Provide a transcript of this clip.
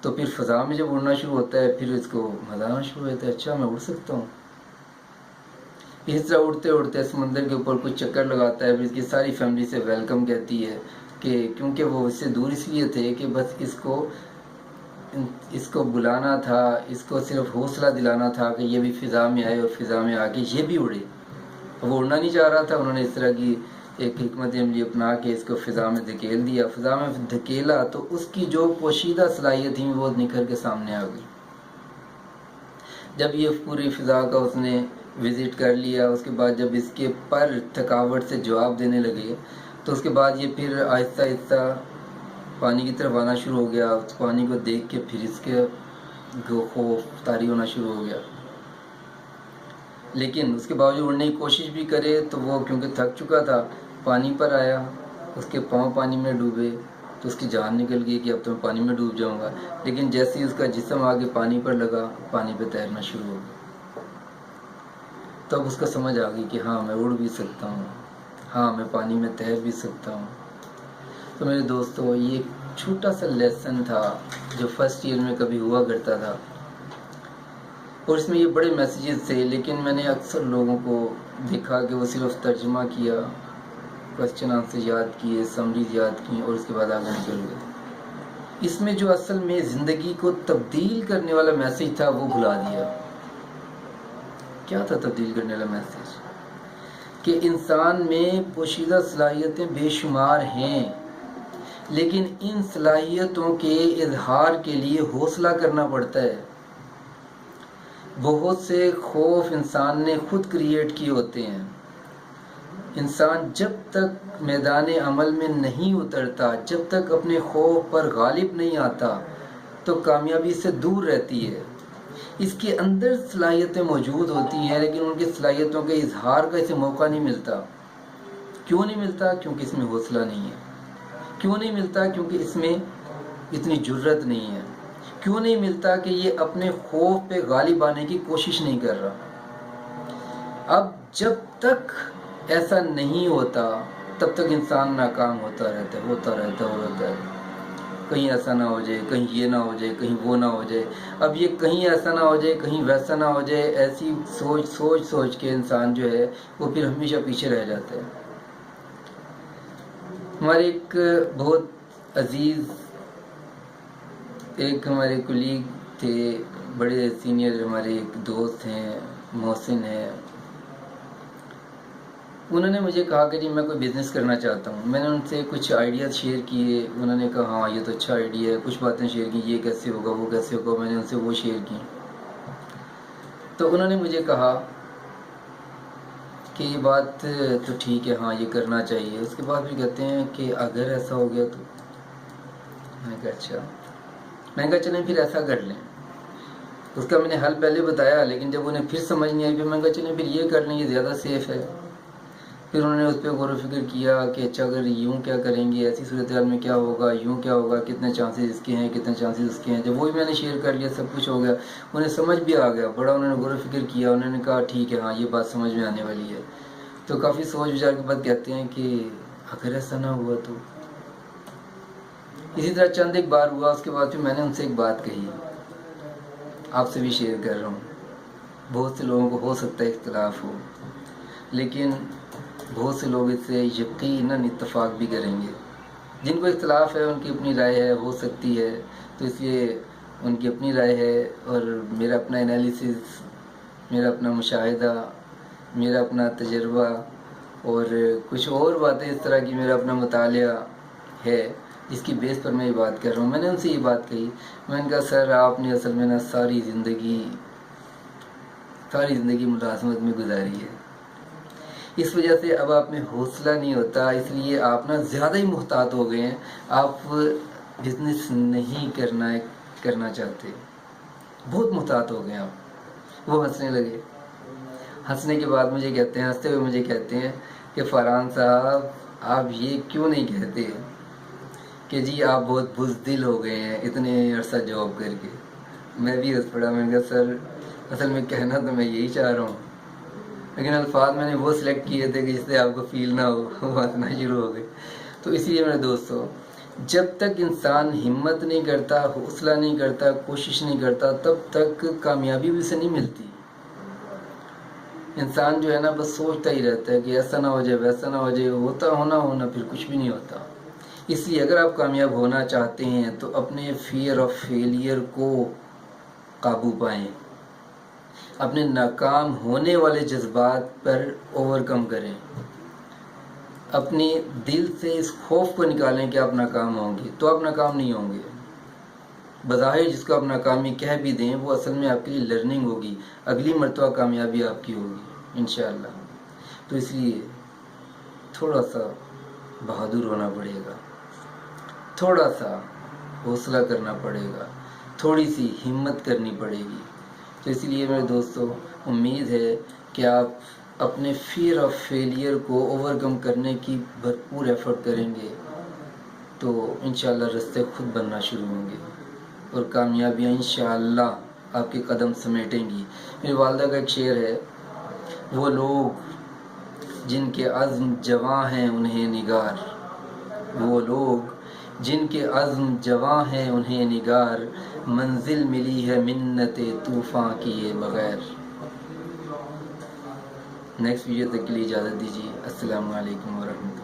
تو پھر فضا میں جب اڑنا شروع ہوتا ہے پھر اس کو مزہ آنا شروع ہوتا ہے، اچھا میں اڑ سکتا ہوں۔ اس طرح اڑتے اڑتے سمندر کے اوپر کچھ چکر لگاتا ہے، پھر اس کی ساری فیملی سے ویلکم کہتی ہے کہ کیونکہ وہ اس سے دور اس لیے تھے کہ بس اس کو بلانا تھا، اس کو صرف حوصلہ دلانا تھا کہ یہ بھی فضا میں آئے اور فضا میں آ کے یہ بھی اڑے۔ وہ اڑنا نہیں چاہ رہا تھا، انہوں نے اس طرح کی ایک حکمت عملی اپنا کے اس کو فضا میں دھکیل دیا۔ فضا میں دھکیلا تو اس کی جو پوشیدہ صلاحیت تھی وہ نکھر کے سامنے آ گئی۔ جب یہ پوری فضا کا اس نے وزٹ کر لیا، اس کے بعد جب اس کے پر تھکاوٹ سے جواب دینے لگے تو اس کے بعد یہ پھر آہستہ آہستہ پانی کی طرف آنا شروع ہو گیا۔ اس پانی کو دیکھ کے پھر اس کے خوف طاری ہونا شروع ہو گیا، لیکن اس کے باوجود اڑنے کی کوشش بھی کرے تو وہ کیونکہ تھک چکا تھا پانی پر آیا، اس کے پاؤں پانی میں ڈوبے تو اس کی جان نکل گئی کہ اب تو میں پانی میں ڈوب جاؤں گا، لیکن جیسے ہی اس کا جسم آگے پانی پر لگا پانی پہ تیرنا شروع ہو گیا۔ تب اس کا سمجھ آ گئی کہ ہاں میں اڑ بھی سکتا ہوں، ہاں میں پانی میں تیر بھی سکتا ہوں۔ تو میرے دوستو یہ ایک چھوٹا سا لیسن تھا جو فرسٹ ایئر میں کبھی ہوا کرتا تھا، اور اس میں یہ بڑے میسیجز تھے، لیکن میں نے اکثر لوگوں کو دیکھا کہ وہ صرف ترجمہ کیا، کوسچن آنسر یاد کیے، سمریز یاد کی اور اس کے بعد آگے نکل گئے۔ اس میں جو اصل میں زندگی کو تبدیل کرنے والا میسیج تھا وہ بھلا دیا۔ کیا تھا تبدیل کرنے والا میسیج؟ کہ انسان میں پوشیدہ صلاحیتیں بے شمار ہیں، لیکن ان صلاحیتوں کے اظہار کے لیے حوصلہ کرنا پڑتا ہے۔ بہت سے خوف انسان نے خود کریٹ کیے ہوتے ہیں۔ انسان جب تک میدان عمل میں نہیں اترتا، جب تک اپنے خوف پر غالب نہیں آتا تو کامیابی سے دور رہتی ہے۔ اس کے اندر صلاحیتیں موجود ہوتی ہیں، لیکن ان کی صلاحیتوں کے اظہار کا اسے موقع نہیں ملتا۔ کیوں نہیں ملتا؟ کیونکہ اس میں حوصلہ نہیں ہے۔ کیوں نہیں ملتا؟ کیونکہ اس میں اتنی جرت نہیں ہے۔ کیوں نہیں ملتا؟ کہ یہ اپنے خوف پہ غالب آنے کی کوشش نہیں کر رہا۔ اب جب تک ایسا نہیں ہوتا تب تک انسان ناکام ہوتا رہتا ہے۔ کہیں ایسا نہ ہو جائے، کہیں یہ نہ ہو جائے، کہیں وہ نہ ہو جائے، اب یہ کہیں ایسا نہ ہو جائے، کہیں ویسا نہ ہو جائے، ایسی سوچ کے انسان جو ہے وہ پھر ہمیشہ پیچھے رہ جاتا ہے۔ ہمارے ایک بہت عزیز ایک ہمارے کولیگ تھے، بڑے سینئر ہمارے ایک دوست ہیں، محسن ہیں، انہوں نے مجھے کہا کہ جی میں کوئی بزنس کرنا چاہتا ہوں۔ میں نے ان سے کچھ آئیڈیاز شیئر کیے، انہوں نے کہا ہاں یہ تو اچھا آئیڈیا ہے، کچھ باتیں شیئر کی، یہ کیسے ہوگا وہ کیسے ہوگا، میں نے ان سے وہ شیئر کی۔ تو انہوں نے مجھے کہا کہ یہ بات تو ٹھیک ہے، ہاں یہ کرنا چاہیے۔ اس کے بعد بھی کہتے ہیں کہ اگر ایسا ہو گیا تو میں نے کہا اچھا، میں نے کہا چلیں پھر ایسا کر لیں۔ اس کا میں نے حل پہلے بتایا، لیکن جب انہیں پھر سمجھ نہیں آئی پھر میں نے کہا چلیں پھر یہ کر لیں، یہ زیادہ سیف ہے۔ پھر انہوں نے اس پہ غور و فکر کیا کہ اچھا اگر یوں کیا کریں گے، ایسی صورتحال میں کیا ہوگا، یوں کیا ہوگا، کتنے چانسز اس کے ہیں، کتنے چانسز اس کے ہیں۔ جب وہی میں نے شیئر کر لیا، سب کچھ ہو گیا، انہیں سمجھ بھی آ گیا، بڑا انہوں نے غور و فکر کیا، انہوں نے کہا ٹھیک ہے ہاں یہ بات سمجھ میں آنے والی ہے۔ تو کافی سوچ وچار کے بعد کہتے ہیں کہ اگر ایسا نہ ہوا تو۔ اسی طرح چند ایک بار ہوا، اس کے بعد پھر میں نے ان سے ایک بات کہی، آپ سے بھی شیئر کر رہا ہوں۔ بہت سے لوگوں کو ہو سکتا ہے اختلاف ہو، لیکن بہت سے لوگ اس سے یقیناً اتفاق بھی کریں گے۔ جن کو اختلاف ہے ان کی اپنی رائے ہے، ہو سکتی ہے، تو اس لیے ان کی اپنی رائے ہے، اور میرا اپنا انالیسس، میرا اپنا مشاہدہ، میرا اپنا تجربہ اور کچھ اور باتیں اس طرح کی میرا اپنا مطالعہ ہے، جس کی بیس پر میں یہ بات کر رہا ہوں۔ میں نے ان سے یہ بات کہی، میں نے کہا سر آپ نے اصل میں نا ساری زندگی ملازمت میں گزاری ہے، اس وجہ سے اب آپ میں حوصلہ نہیں ہوتا، اس لیے آپ نا زیادہ ہی محتاط ہو گئے ہیں، آپ بزنس نہیں کرنا چاہتے، بہت محتاط ہو گئے آپ۔ وہ ہنسنے لگے۔ ہنسنے کے بعد مجھے کہتے ہیں، ہنستے ہوئے مجھے کہتے ہیں کہ فرحان صاحب آپ یہ کیوں نہیں کہتے کہ جی آپ بہت بزدل ہو گئے ہیں اتنے عرصہ جاب کر کے۔ میں بھی ہنس پڑا، میں نے کہا سر اصل میں کہنا تو میں یہی چاہ رہا ہوں، لیکن الفاظ میں نے وہ سلیکٹ کیے تھے کہ جس سے آپ کو فیل نہ ہو، وہ ہنسنا شروع ہو گئے۔ تو اسی لیے میرے دوستو جب تک انسان ہمت نہیں کرتا، حوصلہ نہیں کرتا، کوشش نہیں کرتا، تب تک کامیابی بھی اسے نہیں ملتی۔ انسان جو ہے نا بس سوچتا ہی رہتا ہے کہ ایسا نہ ہو جائے، ویسا نہ ہو جائے، ہونا پھر کچھ بھی نہیں ہوتا۔ اس لیے اگر آپ کامیاب ہونا چاہتے ہیں تو اپنے فیئر آف فیلئر کو قابو پائیں، اپنے ناکام ہونے والے جذبات پر اوور کم کریں، اپنے دل سے اس خوف کو نکالیں کہ آپ ناکام ہوں گے، تو آپ ناکام نہیں ہوں گے۔ بظاہر جس کو آپ ناکامی کہہ بھی دیں وہ اصل میں آپ کے لیے لرننگ ہوگی، اگلی مرتبہ کامیابی آپ کی ہوگی انشاءاللہ۔ تو اس لیے تھوڑا سا بہادر ہونا پڑے گا، تھوڑا سا حوصلہ کرنا پڑے گا، تھوڑی سی ہمت کرنی پڑے گی۔ تو اس لیے میرے دوستو، امید ہے کہ آپ اپنے فیئر آف فیلئر کو اوور کم کرنے کی بھرپور ایفرٹ کریں گے تو انشاءاللہ رستے خود بننا شروع ہوں گے اور کامیابیاں انشاءاللہ آپ کے قدم سمیٹیں گی۔ میری والدہ کا ایک شعر ہے، وہ لوگ جن کے عزم جواں ہیں انہیں نگار، وہ لوگ جن کے عزم جواں ہیں انہیں نگار، منزل ملی ہے منت طوفاں کیے بغیر۔ نیکسٹ ویڈیو تک کے لیے اجازت دیجیے۔ السلام علیکم ورحمۃ اللہ۔